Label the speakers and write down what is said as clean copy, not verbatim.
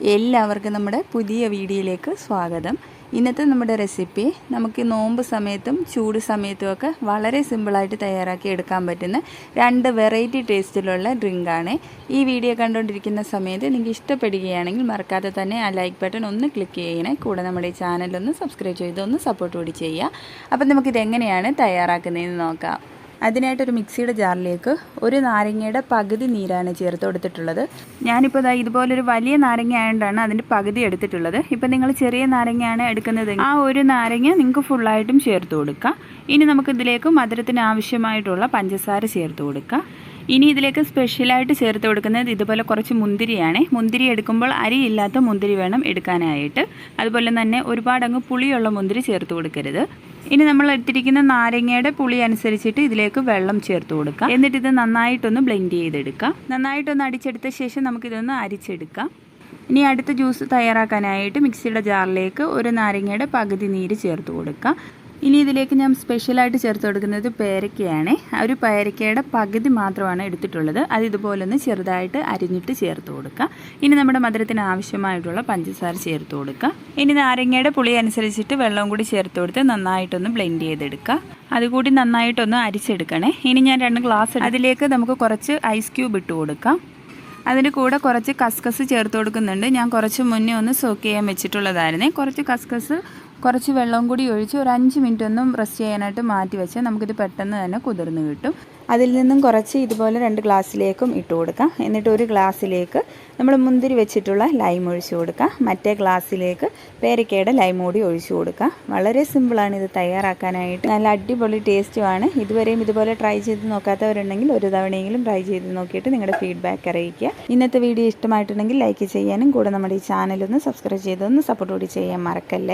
Speaker 1: എല്ലാവർക്കും നമ്മുടെ പുതിയ വീഡിയോയിലേക്ക് സ്വാഗതം. ഇന്നത്തെ നമ്മുടെ റെസിപ്പി നമുക്ക് നോമ്പ് സമയത്തും ചൂട് സമയത്തുമൊക്കെ വളരെ സിമ്പിളായിട്ട് തയ്യാറാക്കി എടുക്കാൻ പറ്റുന്ന 2 വെറൈറ്റി ടേസ്റ്റിലുള്ള ഡ്രിങ്കാണ്. ഈ വീഡിയോ കണ്ടുകൊണ്ടിരിക്കുന്ന സമയത്ത് നിങ്ങൾക്ക് ഇഷ്ടപ്പെടുകയാണെങ്കിൽ മറക്കാതെ തന്നെ ആ ലൈക്ക് ബട്ടൺ ഒന്ന് ക്ലിക്ക് ചെയ്യണേ. കൂടെ നമ്മുടെ ഈ ചാനലൊന്ന് സബ്സ്ക്രൈബ് ചെയ്ത് ഒന്ന് സപ്പോർട്ട് കൂടി ചെയ്യുക. അപ്പോൾ നമുക്കിതെങ്ങനെയാണ് തയ്യാറാക്കുന്നതെന്ന് നോക്കാം. അതിനായിട്ടൊരു മിക്സിയുടെ ജാറിലേക്ക് ഒരു നാരങ്ങയുടെ പകുതി നീരാണ് ചേർത്ത് കൊടുത്തിട്ടുള്ളത്. ഞാനിപ്പോൾ ഇതുപോലൊരു വലിയ നാരങ്ങ ആയതുകൊണ്ടാണ് അതിൻ്റെ പകുതി എടുത്തിട്ടുള്ളത്. ഇപ്പം നിങ്ങൾ ചെറിയ നാരങ്ങയാണ് എടുക്കുന്നത്, ആ ഒരു നാരങ്ങ നിങ്ങൾക്ക് ഫുള്ളായിട്ടും ചേർത്ത് കൊടുക്കുക. ഇനി നമുക്കിതിലേക്ക് മധുരത്തിന് ആവശ്യമായിട്ടുള്ള പഞ്ചസാര ചേർത്ത് കൊടുക്കുക. ഇനി ഇതിലേക്ക് സ്പെഷ്യലായിട്ട് ചേർത്ത് കൊടുക്കുന്നത് ഇതുപോലെ കുറച്ച് മുന്തിരിയാണ്. മുന്തിരി എടുക്കുമ്പോൾ അരിയില്ലാത്ത മുന്തിരി വേണം എടുക്കാനായിട്ട്. അതുപോലെ തന്നെ ഒരുപാടങ്ങ് പുളിയുള്ള മുന്തിരി ചേർത്ത് കൊടുക്കരുത്. ഇനി നമ്മൾ എടുത്തിരിക്കുന്ന നാരങ്ങയുടെ പുളി അനുസരിച്ചിട്ട് ഇതിലേക്ക് വെള്ളം ചേർത്ത് കൊടുക്കുക. എന്നിട്ട് ഇത് നന്നായിട്ടൊന്ന് ബ്ലെൻഡ് ചെയ്തെടുക്കുക. നന്നായിട്ടൊന്ന് അടിച്ചെടുത്ത ശേഷം നമുക്കിതൊന്ന് അരിച്ചെടുക്കാം. ഇനി അടുത്ത ജ്യൂസ് തയ്യാറാക്കാനായിട്ട് മിക്സിയുടെ ജാറിലേക്ക് ഒരു നാരങ്ങയുടെ പകുതി നീര് ചേർത്ത് കൊടുക്കുക. ഇനി ഇതിലേക്ക് ഞാൻ സ്പെഷ്യലായിട്ട് ചേർത്ത് കൊടുക്കുന്നത് പേരയ്ക്കയാണ്. ഒരു പേരയ്ക്കയുടെ പകുതി മാത്രമാണ് എടുത്തിട്ടുള്ളത്. അത് ഇതുപോലൊന്ന് ചെറുതായിട്ട് അരിഞ്ഞിട്ട് ചേർത്ത് കൊടുക്കുക. ഇനി നമ്മുടെ മധുരത്തിന് ആവശ്യമായിട്ടുള്ള പഞ്ചസാര ചേർത്ത് കൊടുക്കുക. ഇനി നാരങ്ങയുടെ പുളി അനുസരിച്ചിട്ട് വെള്ളവും കൂടി ചേർത്ത് കൊടുത്ത് നന്നായിട്ടൊന്ന് ബ്ലെൻഡ് ചെയ്തെടുക്കുക. അതുകൂടി നന്നായിട്ടൊന്ന് അരിച്ചെടുക്കണേ. ഇനി ഞാൻ 2 ഗ്ലാസ് അതിലേക്ക് നമുക്ക് കുറച്ച് ഐസ് ക്യൂബ് ഇട്ട് കൊടുക്കാം. അതിൻ്റെ കൂടെ കുറച്ച് കസ്കസ് ചേർത്ത് കൊടുക്കുന്നുണ്ട്. ഞാൻ കുറച്ച് മുന്നേ ഒന്ന് സോക്ക് ചെയ്യാൻ വെച്ചിട്ടുള്ളതായിരുന്നേ. കുറച്ച് കസ്കസ് കുറച്ച് വെള്ളവും കൂടി ഒഴിച്ച് ഒരു 5 മിനിറ്റ് ഒന്നും റെസ്റ്റ് ചെയ്യാനായിട്ട് മാറ്റി വെച്ചാൽ നമുക്കിത് പെട്ടെന്ന് തന്നെ കുതിർന്ന് കിട്ടും. അതിൽ നിന്നും കുറച്ച് ഇതുപോലെ 2 ഗ്ലാസ്സിലേക്കും ഇട്ട് കൊടുക്കാം. എന്നിട്ട് ഒരു ഗ്ലാസ്സിലേക്ക് നമ്മൾ മുന്തിരി വെച്ചിട്ടുള്ള ലൈം ഒഴിച്ചു കൊടുക്കാം. മറ്റേ ഗ്ലാസ്സിലേക്ക് പേരയ്ക്കയുടെ ലൈം കൂടി ഒഴിച്ചു കൊടുക്കാം. വളരെ സിമ്പിളാണ് ഇത് തയ്യാറാക്കാനായിട്ട്. നല്ല അടിപൊളി ടേസ്റ്റുമാണ്. ഇതുവരെയും ഇതുപോലെ ട്രൈ ചെയ്ത് നോക്കാത്തവരുണ്ടെങ്കിൽ ഒരു തവണയെങ്കിലും ട്രൈ ചെയ്ത് നോക്കിയിട്ട് നിങ്ങളുടെ ഫീഡ്ബാക്ക് അറിയിക്കുക. ഇന്നത്തെ വീഡിയോ ഇഷ്ടമായിട്ടുണ്ടെങ്കിൽ ലൈക്ക് ചെയ്യാനും കൂടെ നമ്മുടെ ഈ ചാനലൊന്ന് സബ്സ്ക്രൈബ് ചെയ്തൊന്ന് സപ്പോർട്ട് കൂടി ചെയ്യാൻ മറക്കല്ലേ.